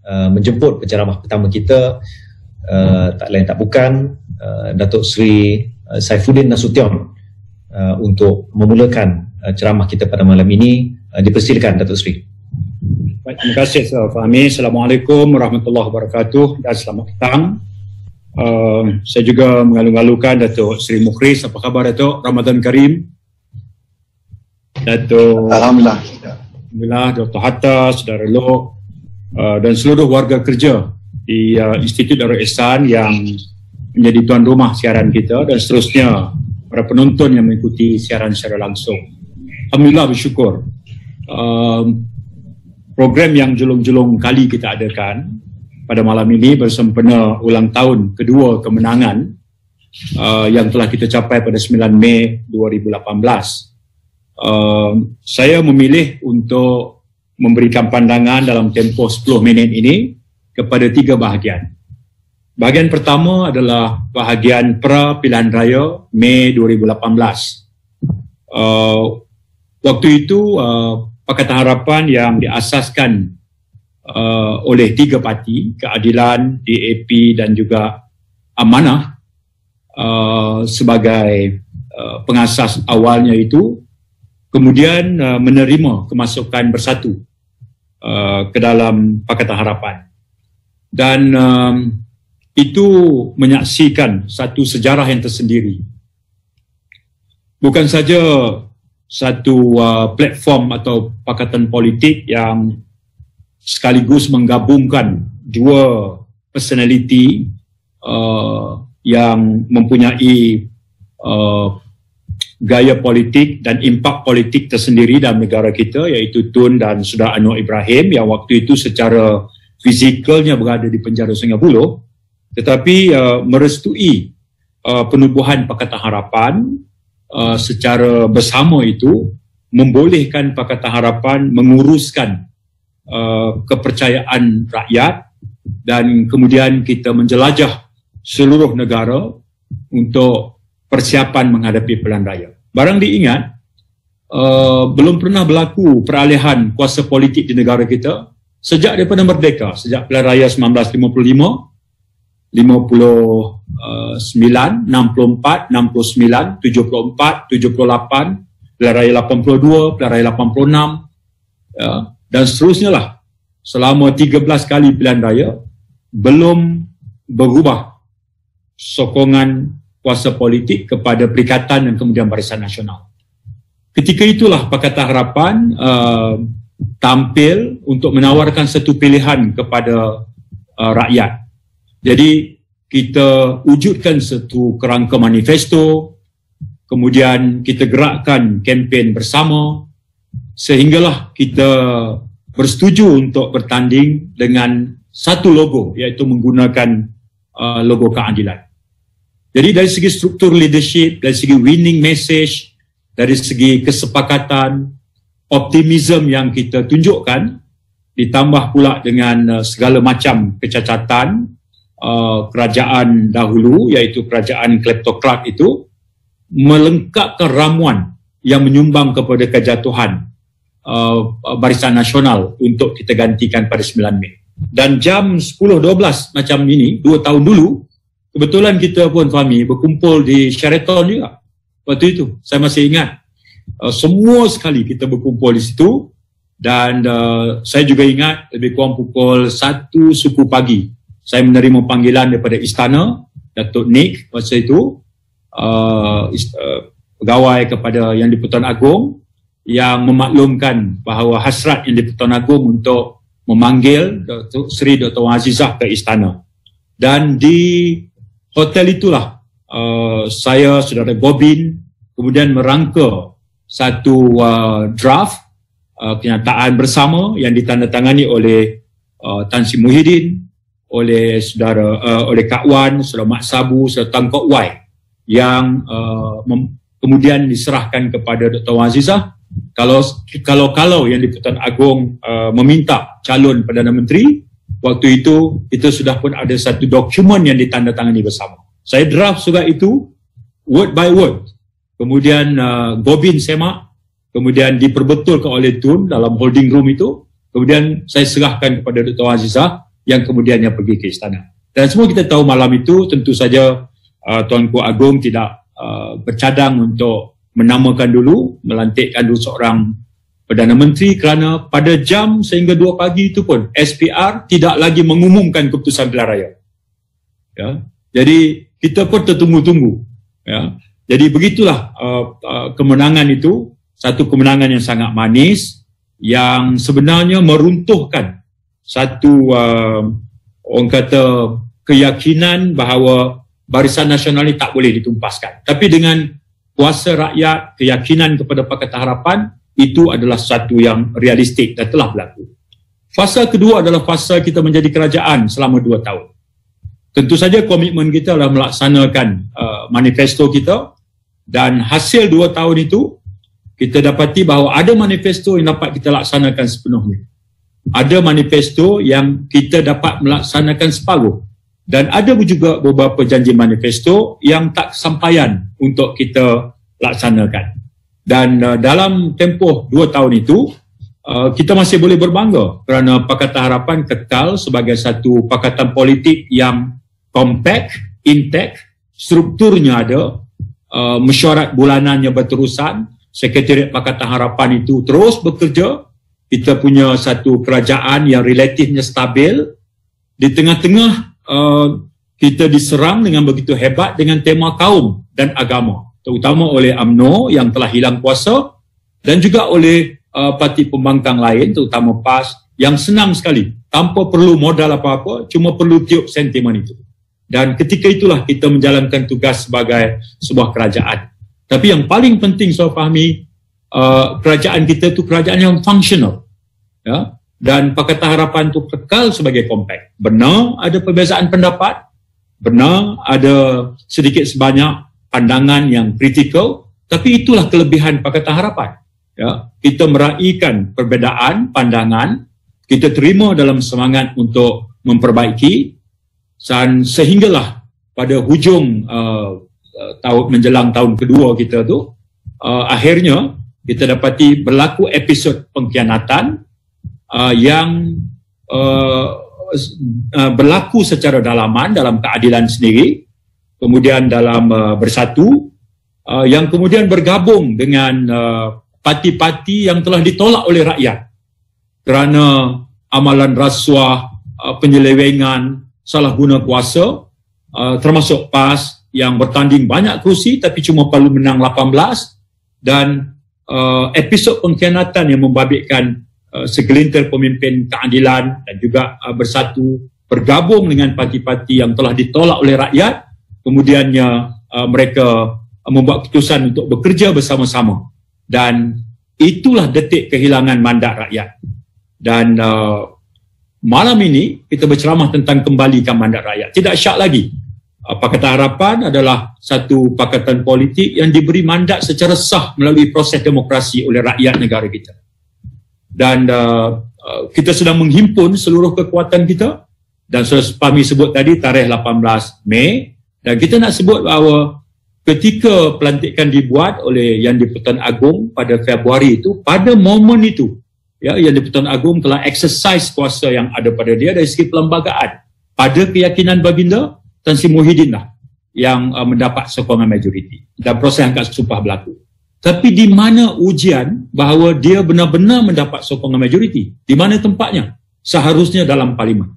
menjemput penceramah pertama kita, tak lain tak bukan Datuk Seri Saifuddin Nasution, untuk memulakan ceramah kita pada malam ini. Dipersilakan Datuk Seri. Baik, terima kasih Saudara Fahmi. Assalamualaikum warahmatullahi wabarakatuh dan selamat petang. Saya juga mengalu-alukan Datuk Seri Mukhris. Apa khabar Datuk? Ramadan Karim. Datuk Alhamdulillah, Dr. Hatta, Saudara Lok, dan seluruh warga kerja di Institut Darul Ihsan yang menjadi tuan rumah siaran kita, dan seterusnya para penonton yang mengikuti siaran secara langsung. Alhamdulillah, bersyukur. Program yang julung-julung kali kita adakan pada malam ini bersempena ulang tahun kedua kemenangan yang telah kita capai pada 9 Mei 2018. Saya memilih untuk memberikan pandangan dalam tempoh 10 minit ini kepada 3 bahagian. Bahagian pertama adalah bahagian pra pilihan raya Mei 2018. Waktu itu Pakatan Harapan yang diasaskan oleh 3 parti, Keadilan, DAP dan juga Amanah, sebagai pengasas awalnya itu, kemudian menerima kemasukan bersatu ke dalam Pakatan Harapan. Dan itu menyaksikan satu sejarah yang tersendiri. Bukan saja satu platform atau pakatan politik yang sekaligus menggabungkan 2 personality yang mempunyai gaya politik dan impak politik tersendiri dalam negara kita, iaitu Tun dan Saudara Anwar Ibrahim, yang waktu itu secara fizikalnya berada di penjara Sungai Buloh, tetapi merestui penubuhan Pakatan Harapan secara bersama itu membolehkan Pakatan Harapan menguruskan kepercayaan rakyat, dan kemudian kita menjelajah seluruh negara untuk persiapan menghadapi pilihan raya. Barang diingat, belum pernah berlaku peralihan kuasa politik di negara kita sejak daripada merdeka, sejak pilihan raya 1955, 59, 64, 69, 74, 78, pilihan raya 82, pilihan raya 86, dan seterusnya lah. Selama 13 kali pilihan raya, belum berubah sokongan kuasa politik kepada Perikatan dan kemudian Barisan Nasional. Ketika itulah Pakatan Harapan tampil untuk menawarkan satu pilihan kepada rakyat. Jadi kita wujudkan satu kerangka manifesto, kemudian kita gerakkan kempen bersama, sehinggalah kita bersetuju untuk bertanding dengan satu logo, iaitu menggunakan logo keadilan. Jadi dari segi struktur leadership, dari segi winning message, dari segi kesepakatan, optimism yang kita tunjukkan, ditambah pula dengan segala macam kecacatan kerajaan dahulu, iaitu kerajaan kleptokrat itu, melengkapkan ramuan yang menyumbang kepada kejatuhan Barisan Nasional untuk kita gantikan pada 9 Mei. Dan jam 10.12 macam ini, 2 tahun dulu, kebetulan kita pun Fahmi berkumpul di Sheraton juga. Waktu itu saya masih ingat, semua sekali kita berkumpul di situ, dan saya juga ingat lebih kurang pukul 1 suku pagi saya menerima panggilan daripada Istana, Datuk Nick masa itu, pegawai kepada Yang di-Pertuan Agong, yang memaklumkan bahawa hasrat Yang di-Pertuan Agong untuk memanggil Datuk Seri Dr. Wan Azizah ke Istana. Dan di hotel itulah saya, Saudara Gobin, kemudian merangka satu draft kenyataan bersama yang ditandatangani oleh Tan Sri Muhyiddin, oleh oleh Kak Wan, Saudara Mat Sabu, Saudara Tan Kok Wai, yang kemudian diserahkan kepada Dr. Wan Azizah. Kalau Yang di-Pertuan Agong meminta calon Perdana Menteri, waktu itu kita sudah pun ada satu dokumen yang ditandatangani bersama. Saya draft surat itu word by word. Kemudian Gobin semak, kemudian diperbetulkan oleh Tun dalam holding room itu, Kemudian saya serahkan kepada Dr. Azizah yang kemudiannya pergi ke istana. Dan semua kita tahu malam itu tentu saja Tuanku Agong tidak bercadang untuk menamakan dulu, melantikkan dulu seorang Perdana Menteri kerana pada jam sehingga 2 pagi itu pun SPR tidak lagi mengumumkan keputusan pilihan raya. Ya. Jadi kita pun tertunggu-tunggu. Ya. Jadi begitulah kemenangan itu, satu kemenangan yang sangat manis yang sebenarnya meruntuhkan satu orang kata keyakinan bahawa Barisan Nasional ini tak boleh ditumpaskan. Tapi dengan kuasa rakyat, keyakinan kepada Pakatan Harapan, itu adalah sesuatu yang realistik dan telah berlaku. Fasa kedua adalah fasa kita menjadi kerajaan selama 2 tahun. Tentu saja komitmen kita adalah melaksanakan manifesto kita, dan hasil 2 tahun itu kita dapati bahawa ada manifesto yang dapat kita laksanakan sepenuhnya. Ada manifesto yang kita dapat melaksanakan separuh. Dan ada juga beberapa janji manifesto yang tak kesampaian untuk kita laksanakan. Dan dalam tempoh 2 tahun itu, kita masih boleh berbangga kerana Pakatan Harapan kekal sebagai satu pakatan politik yang compact, intact, strukturnya ada, mesyuarat bulanannya berterusan, Sekretariat Pakatan Harapan itu terus bekerja, kita punya satu kerajaan yang relatifnya stabil. Di tengah-tengah kita diserang dengan begitu hebat dengan tema kaum dan agama, terutama oleh UMNO yang telah hilang kuasa dan juga oleh parti pembangkang lain, terutama PAS, yang senang sekali tanpa perlu modal apa-apa, cuma perlu tiup sentimen itu. Dan ketika itulah kita menjalankan tugas sebagai sebuah kerajaan. Tapi yang paling penting saya fahami, kerajaan kita itu kerajaan yang functional, ya. Dan Pakatan Harapan itu kekal sebagai compact. Benar ada perbezaan pendapat, benar ada sedikit sebanyak pandangan yang kritikal, tapi itulah kelebihan Pakatan Harapan. Ya, kita meraihkan perbezaan pandangan, kita terima dalam semangat untuk memperbaiki, dan sehinggalah pada hujung tahun menjelang tahun kedua kita tu, akhirnya kita dapati berlaku episod pengkhianatan yang berlaku secara dalaman dalam keadilan sendiri, kemudian dalam Bersatu, yang kemudian bergabung dengan parti-parti yang telah ditolak oleh rakyat kerana amalan rasuah, penyelewengan, salah guna kuasa, termasuk PAS yang bertanding banyak kerusi tapi cuma perlu menang 18, dan episod pengkhianatan yang membabitkan segelintir pemimpin keadilan dan juga Bersatu bergabung dengan parti-parti yang telah ditolak oleh rakyat, kemudiannya mereka membuat keputusan untuk bekerja bersama-sama, dan itulah detik kehilangan mandat rakyat. Dan malam ini kita berceramah tentang kembalikan mandat rakyat. Tidak syak lagi Pakatan Harapan adalah satu pakatan politik yang diberi mandat secara sah melalui proses demokrasi oleh rakyat negara kita. Dan kita sedang menghimpun seluruh kekuatan kita, dan sudah Fahmi sebut tadi tarikh 18 Mei, dan kita nak sebut bahawa ketika pelantikan dibuat oleh Yang di-Pertuan Agong pada Februari itu, pada momen itu, ya, Yang di-Pertuan Agong telah exercise kuasa yang ada pada dia dari segi perlembagaan. Pada keyakinan baginda, Tan Sri Muhyiddin lah yang mendapat sokongan majoriti, dan proses angkat sumpah berlaku. Tapi di mana ujian bahawa dia benar-benar mendapat sokongan majoriti? Di mana tempatnya? Seharusnya dalam parlimen.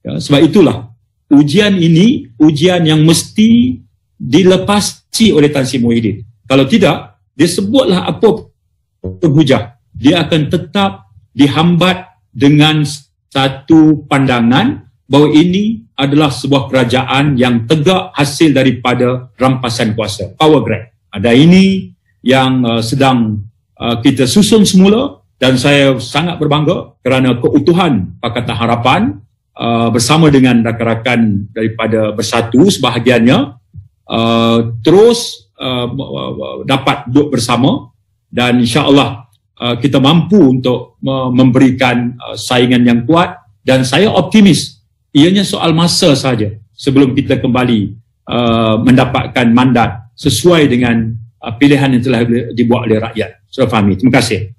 Ya, sebab itulah ujian ini ujian yang mesti dilepasi oleh Tan Sri Muhyiddin. Kalau tidak, dia sebutlah apa pun hujah, dia akan tetap dihambat dengan satu pandangan bahawa ini adalah sebuah kerajaan yang tegak hasil daripada rampasan kuasa, power grab. Ada ini yang sedang kita susun semula, dan saya sangat berbangga kerana keutuhan Pakatan Harapan bersama dengan rakan-rakan daripada Bersatu sebahagiannya terus dapat duduk bersama, dan insya-Allah kita mampu untuk memberikan saingan yang kuat, dan saya optimis ianya soal masa saja sebelum kita kembali mendapatkan mandat sesuai dengan pilihan yang telah dibuat oleh rakyat. Saudara Fahmi, terima kasih.